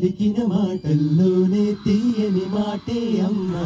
పలికిన మాటల్లోనే తీయని మాటే అమ్మా.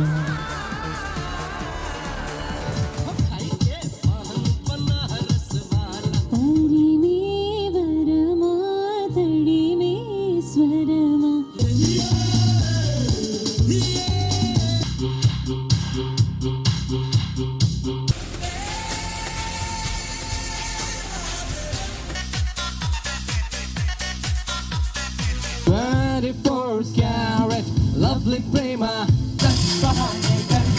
Carat, lovely prema, that's behind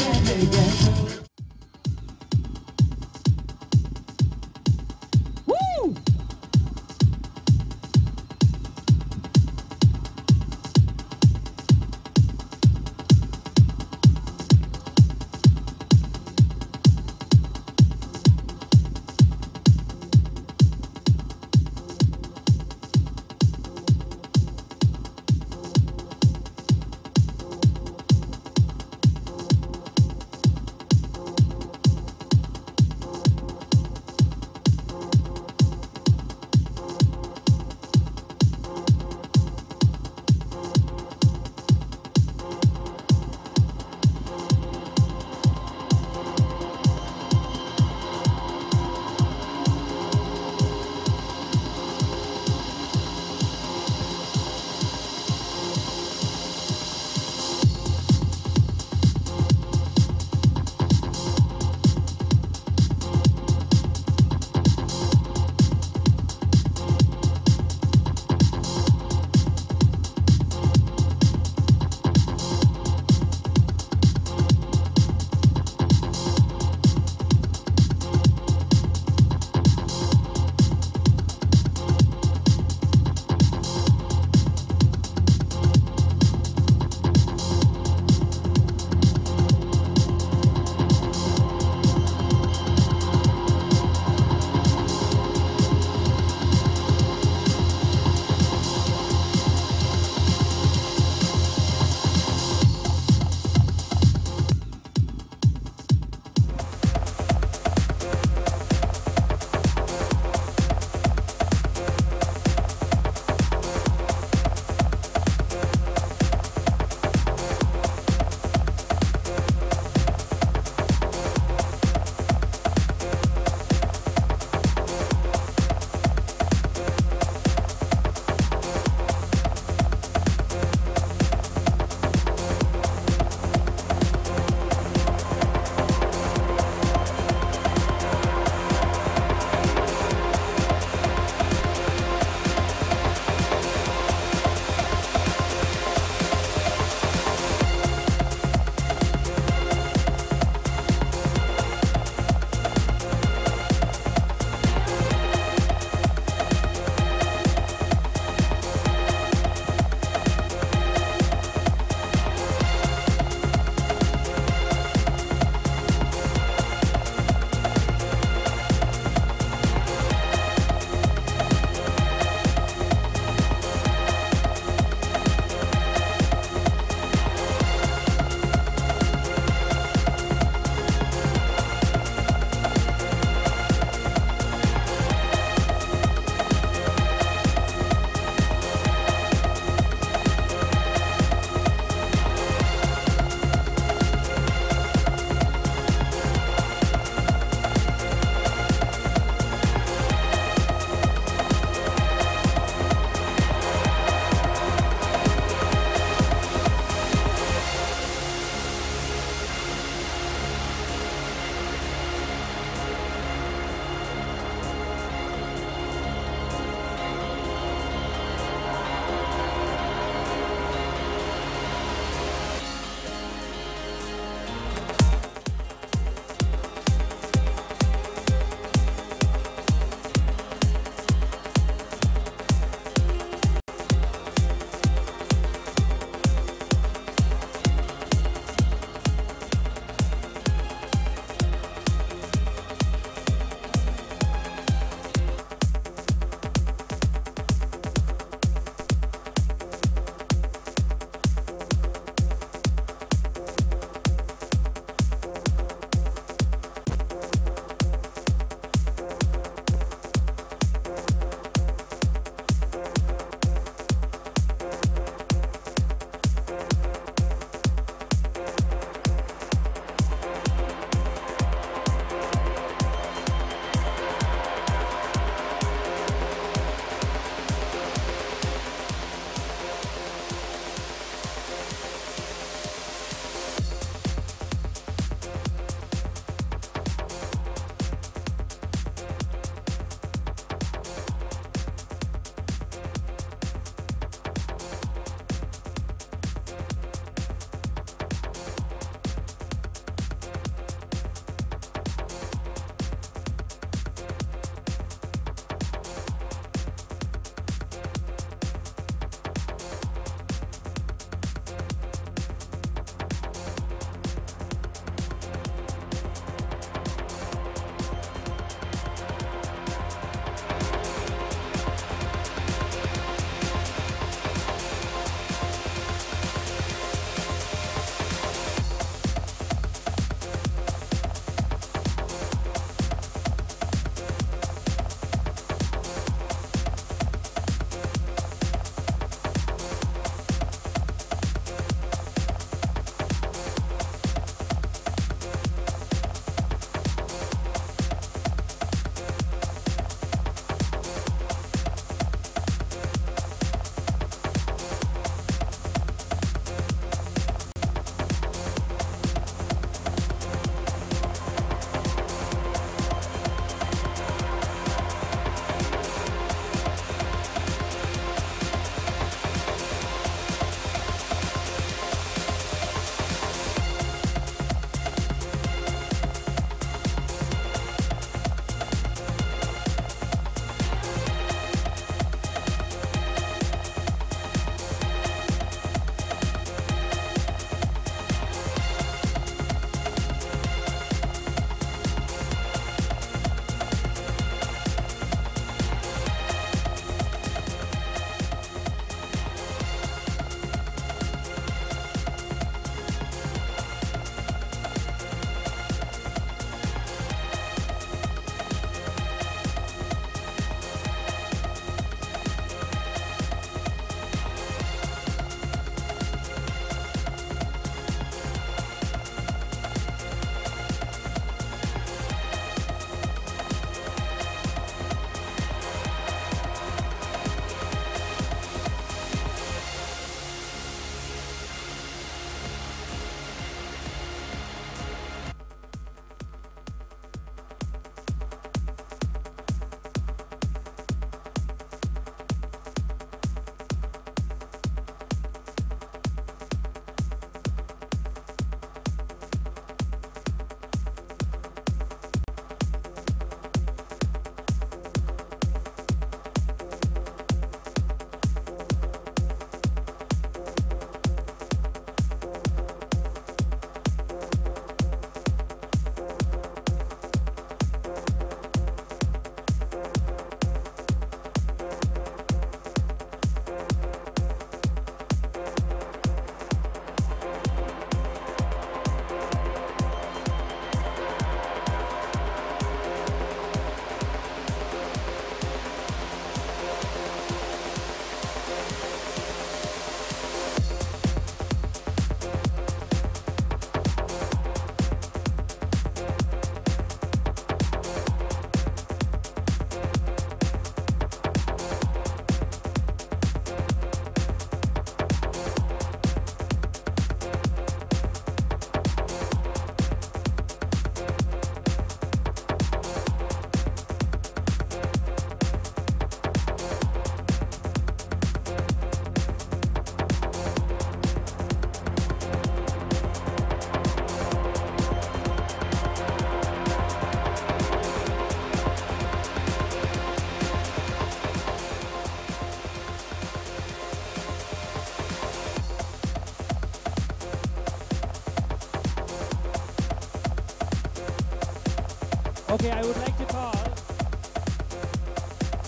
Okay, I would like to call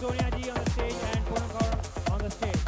Sonia ji on the stage and Poonam Kaur on the stage.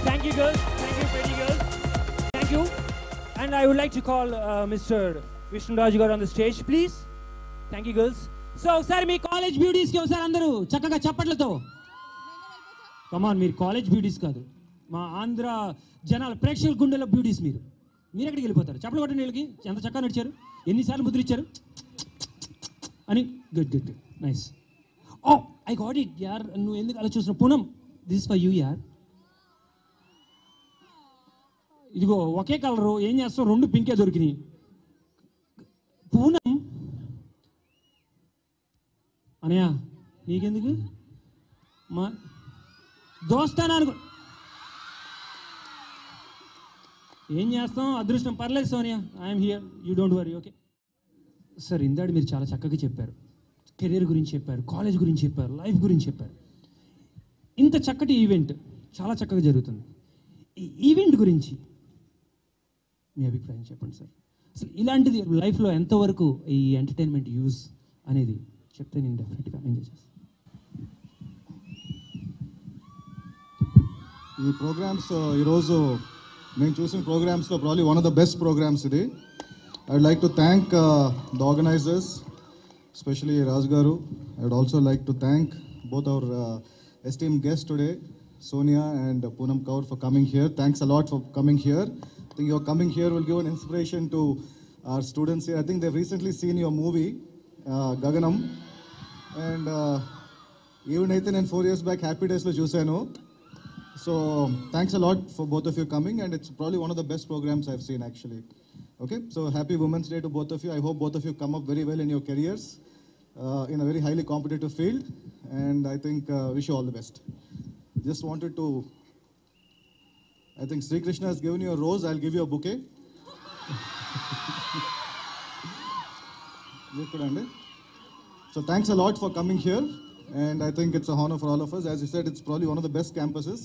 Thank you, girls. Thank you, pretty girls. Thank you. And I would like to call Mr. Vishnu Raj garu on the stage, please. Thank you, girls. So, sir, me college beauties కి ఒకసారి అందరూ చక్కగా చప్పట్లతో. కమాన్, మీరు college beauties కాదు, మా ఆంధ్ర జనాల ప్రేక్షకుల గుండెల బ్యూటీస్ మీరు. మీరు ఎక్కడికి వెళ్ళిపోతారు? చప్పట్లు కొట్టండి వీళ్ళకి. ఎంత చక్కగా నడిచారు, ఎన్నిసార్లు ముద్రించారు అని. Good good good, nice. Oh I got it యార్. నువ్వు ఎందుకు అలా చూస్తున్నావు? Poonam, this is for you యార్. ఇదిగో ఒకే కలరు, ఏం చేస్తాం, రెండు పింకే దొరికినాయి. పూనం అనయ్య, నీకెందుకు మా దోస్తానా అనుకో. ఏం చేస్తాం, అదృష్టం. పర్లేదు Sonia, I'm here, you don't worry. Okay sir, ఇందాడు మీరు చాలా చక్కగా చెప్పారు. కెరీర్ గురించి చెప్పారు, కాలేజ్ గురించి చెప్పారు, లైఫ్ గురించి చెప్పారు. ఇంత చక్కటి ఈవెంట్ చాలా చక్కగా జరుగుతుంది. ఈ ఈవెంట్ గురించి మీ అభిప్రాయం చెప్పండి సార్. అసలు ఇలాంటిది లైఫ్లో ఎంతవరకు ఈ ఎంటర్టైన్మెంట్ యూజ్ అనేది చెప్తే నేను డెఫినెట్గా ఎంజాయ్ చేస్తాను. ఈ ప్రోగ్రామ్స్ ఈరోజు నేను చూసిన ప్రోగ్రామ్స్లో probably one of the best programs ఇది. I would like to thank the organisers, especially Raj garu. I would also like to thank both our esteemed guests today, Sonia and Poonam Kaur, for coming here. Thanks a lot for coming here. I think your coming here will give an inspiration to our students here. I think they've recently seen your movie, Gaganam. And even Nathan and 4 years back, Happy Days lo chusanu. So thanks a lot for both of you coming, and it's probably one of the best programs I've seen actually. Okay, so happy Women's Day to both of you. I hope both of you come up very well in your careers. In a very highly competitive field, and I think wish you all the best. Just wanted to, I think Sri Krishna has given you a rose, I'll give you a bouquet. So thanks a lot for coming here, and I think it's a honor for all of us. As you said, it's probably one of the best campuses,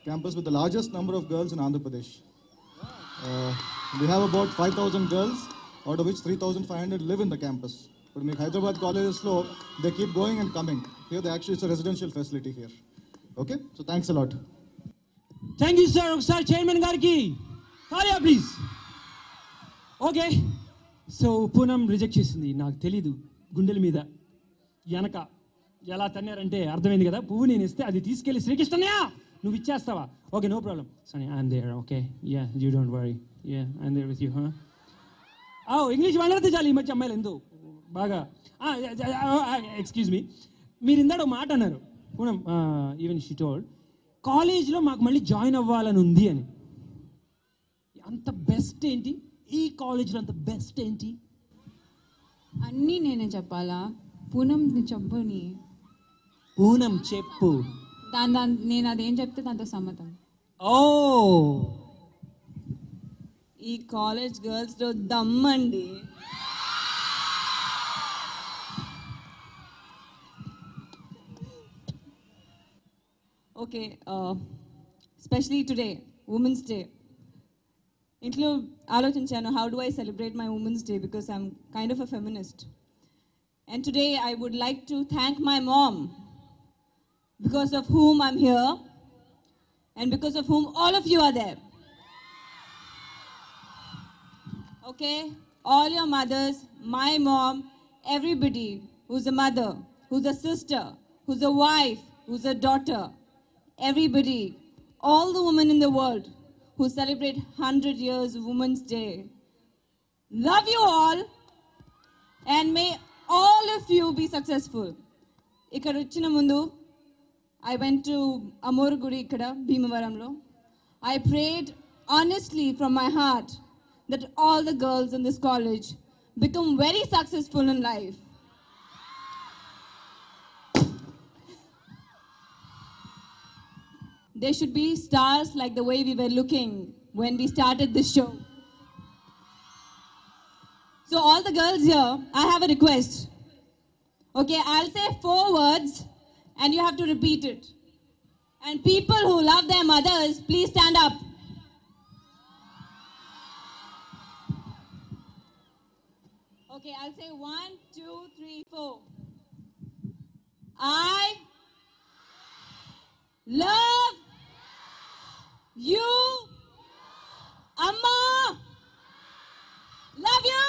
campus with the largest number of girls in Andhra Pradesh. We have about 5,000 girls, out of which 3,500 live in the campus. But in Hyderabad colleges, they keep going and coming. Here, actually, it's a residential facility here. Okay? So, thanks a lot. Thank you, sir. Sir, Chairman Garki. Kaliya, please. Okay. So, Poonam reject చేసింది. నాకు తెలీదు గుండెల మీద వెనక ఎలా తన్నారంటే అర్థమైంది కదా. పువ్వు నేను ఇస్తే అది తీసుకెళ్ళి శ్రీకృష్ణయ్య నువ్వు ఇచ్చేస్తావా? Okay, no problem. సరే, I'm there. Okay, ya, you don't worry. Ya, I'm there with you. English మాట్లాడితే చాలు ఈ మధ్య అమ్మాయిలు ఎందుకు బాగా. ఎక్స్క్యూజ్ మీ, మీరు ఇందాక మాట అన్నారు పూనం, ఈవెన్ షీ టోల్డ్ కాలేజ్లో మాకు మళ్ళీ జాయిన్ అవ్వాలని ఉంది అని. అంత బెస్ట్ ఏంటి ఈ కాలేజ్లో? అంత బెస్ట్ ఏంటి? అన్నీ నేనే చెప్పాలా? పూనం చెప్పని. పూనం చెప్పు. నేను అదేం చెప్తే దాంతో సమ్మతం. ఓ, ఈ కాలేజ్ గర్ల్స్లో దమ్మండి. Okay, specially today women's day. ఇంట్లో ఆలోచించాను, how do I celebrate my women's day, because I'm kind of a feminist. And today I would like to thank my mom, because of whom I'm here and because of whom all of you are there. Okay? All your mothers, my mom, everybody who's a mother, who's a sister, who's a wife, who's a daughter, everybody, all the women in the world who celebrate 100 years Women's Day. Love you all, and may all of you be successful. ఇక్కడ వచ్చిన ముందు I went to Amor Gudi ikkada Bhimavaramlo. I prayed honestly from my heart that all the girls in this college become very successful in life. They should be stars like the way we were looking when we started this show. So all the girls here, I have a request. Okay, I'll say 4 words and you have to repeat it. And people who love their mothers, please stand up. Okay, I'll say 1, 2, 3, 4. I love you, Amma. Love you.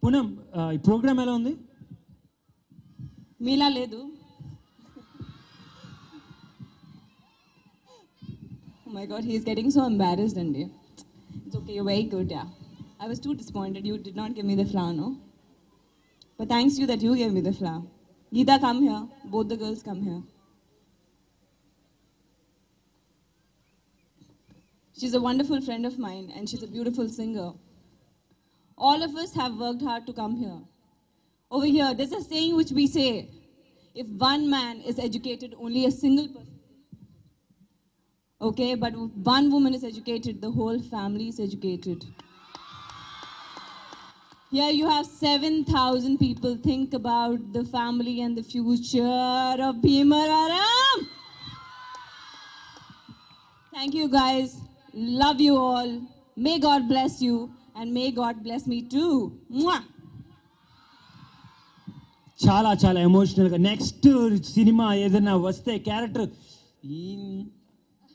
Poonam ఈ programme ఎలా ఉంది? మీలా లేదు. Oh my God, he is getting so embarrassed, Andy. It's okay, you're very good, yeah. I was too disappointed. You did not give me the flower, no? But thanks to you that you gave me the flower. Geeta, come here. Both the girls come here. She's a wonderful friend of mine and she's a beautiful singer. All of us have worked hard to come here. Over here, there's a saying which we say, if one man is educated, only a single person. Okay, but if one woman is educated, the whole family is educated. Here you have 7,000 people. Think about the family and the future of Bhimavaram. Thank you guys. Love you all. May God bless you and may God bless me too. Mwah! చాలా చాలా ఎమోషనల్గా next cinema ఏదైనా వస్తే character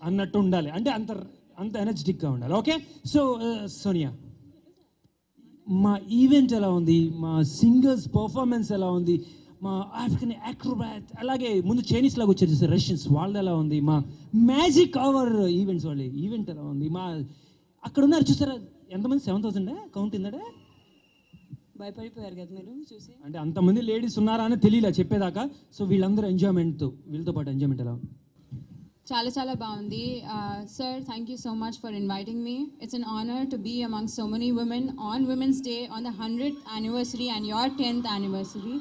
అన్నట్టు ఉండాలి, అంటే అంత అంత ఎనర్జెటిక్గా ఉండాలి. ఓకే, సో సోనియా, మా ఈవెంట్ ఎలా ఉంది, మా సింగర్స్ పర్ఫార్మెన్స్ ఎలా ఉంది, మా ఆఫ్రికన్ అక్రోబాట్, అలాగే ముందు చైనీస్ లాగా వచ్చారు చూసారు రష్యన్స్, వాళ్ళది ఎలా ఉంది, మా మ్యాజిక్ అవర్ ఈవెంట్స్ వాళ్ళ ఈవెంట్ ఎలా ఉంది, మా అక్కడ ఉన్నారు చూసారా ఎంతమంది, 7,000 కౌంట్ ఇందడే, భయపడిపోయారు కదా మీరు చూసి, అంటే అంతమంది లేడీస్ ఉన్నారా అని తెలియలే చెప్పేదాకా. సో వీళ్ళందరూ ఎంజాయ్మెంట్తో వీళ్ళతో పాటు ఎంజాయ్మెంట్ ఎలా ఉంది? చాలా చాలా బాగుంది. Sir, thank you so much for inviting me. It's an honour to be among so many women on Women's Day on the 100th anniversary and your 10th anniversary.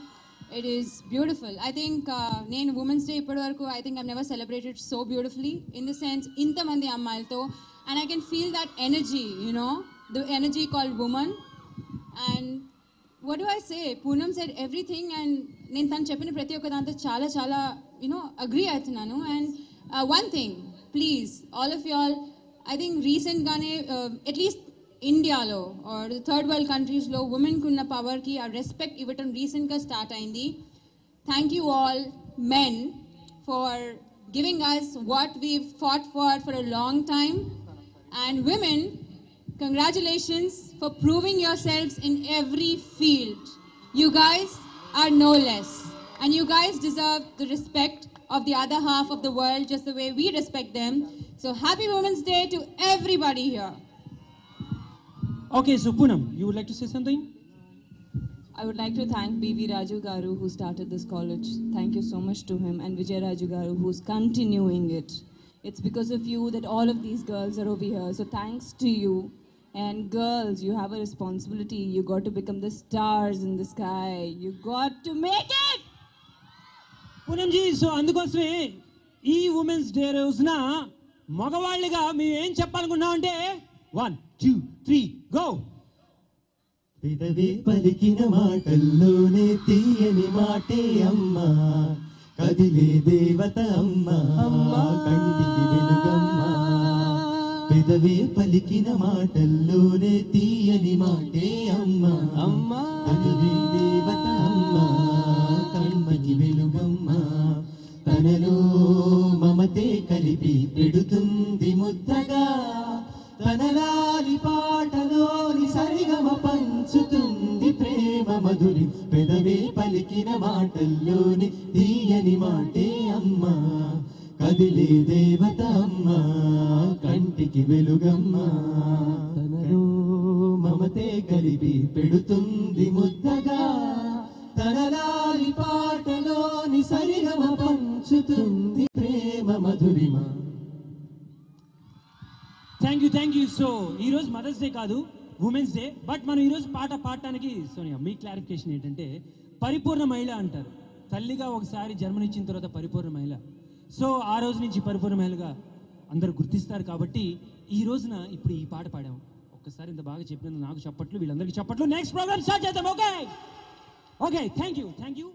It is beautiful. I think నేను Women's Day ఇప్పటి వరకు I think I've never celebrated so beautifully in the sense ఇంతమంది అమ్మాయిలతో, and I can feel that energy, you know, the energy called woman. And what do I say? Poonam said everything and నేను తను చెప్పిన ప్రతి ఒక్క దాంతో చాలా చాలా అగ్రీ అవుతున్నాను. And one thing, please, all of y'all, I think recentగానే at least ఇండియాలో ఆర్ థర్డ్ వరల్డ్ కంట్రీస్లో ఉమెన్కి ఉన్న పవర్కి ఆ రెస్పెక్ట్ ఇవ్వటం రీసెంట్గా స్టార్ట్ అయింది. Thank you all men for giving us what we fought for a long time. And women, congratulations for proving yourselves in every field. You guys are no less, and you guys deserve the respect of the other half of the world just the way we respect them. So happy Women's Day to everybody here. Okay, so Poonam, you would like to say something? I would like to thank B.V. Raju Garu who started this college. Thank you so much to him, and Vijay Raju Garu who's continuing it. It's because of you that all of these girls are over here. So thanks to you. And girls, you have a responsibility. You got to become the stars in the sky. You got to make it! పూనంజీ, so అందుకోసమే ఈ women's day రోజున మగవాళ్ళుగా మేము ఏం చెప్పాలనుకున్నామంటే 1, 2, 3 go. పెదవే పలికిన మాటల్లోనే తీయని మాటే అమ్మా, కదిలే దేవత అమ్మా, కంటికి వెలుగమ్మా, పెదవే పలికిన మాటల్లోనే తీయని మాటే అమ్మ అమ్మ అదివే దేవత అమ్మ కన్మకి వెలుగమ్మ తనలో మమతే కలిపి పెడుతుంది ముద్దగా తనలాలి పాటలోని సరిగమ పంచుతుంది ప్రేమ మధురి పెదవే పలికిన మాటల్లోని తీయని మాటే అమ్మ కదిలే దేవత అమ్మ కంటికి వెలుగమ్మ తనలో మమతే కలిపి పెడుతుంది ముద్దగా తనలాలి పాటలోని సరిగమ పంచుతుంది ప్రేమ మధురిమ. Thank you. సో ఈరోజు మదర్స్ డే కాదు, ఉమెన్స్ డే. బట్ మనం ఈరోజు పాట పాడటానికి సోనియా మీ క్లారిఫికేషన్ ఏంటంటే పరిపూర్ణ మహిళ అంటారు. తల్లిగా ఒకసారి జన్మనిచ్చిన తర్వాత పరిపూర్ణ మహిళ. సో ఆ రోజు నుంచి పరిపూర్ణ మహిళగా అందరూ గుర్తిస్తారు కాబట్టి ఈ రోజున ఇప్పుడు ఈ పాట పాడాము. ఒక్కసారి ఇంత బాగా చెప్పినందుకు నాకు చప్పట్లు, వీళ్ళందరికీ చప్పట్లు. నెక్స్ట్ ప్రోగ్రామ్ స్టార్ట్ చేద్దాం. Okay thank you.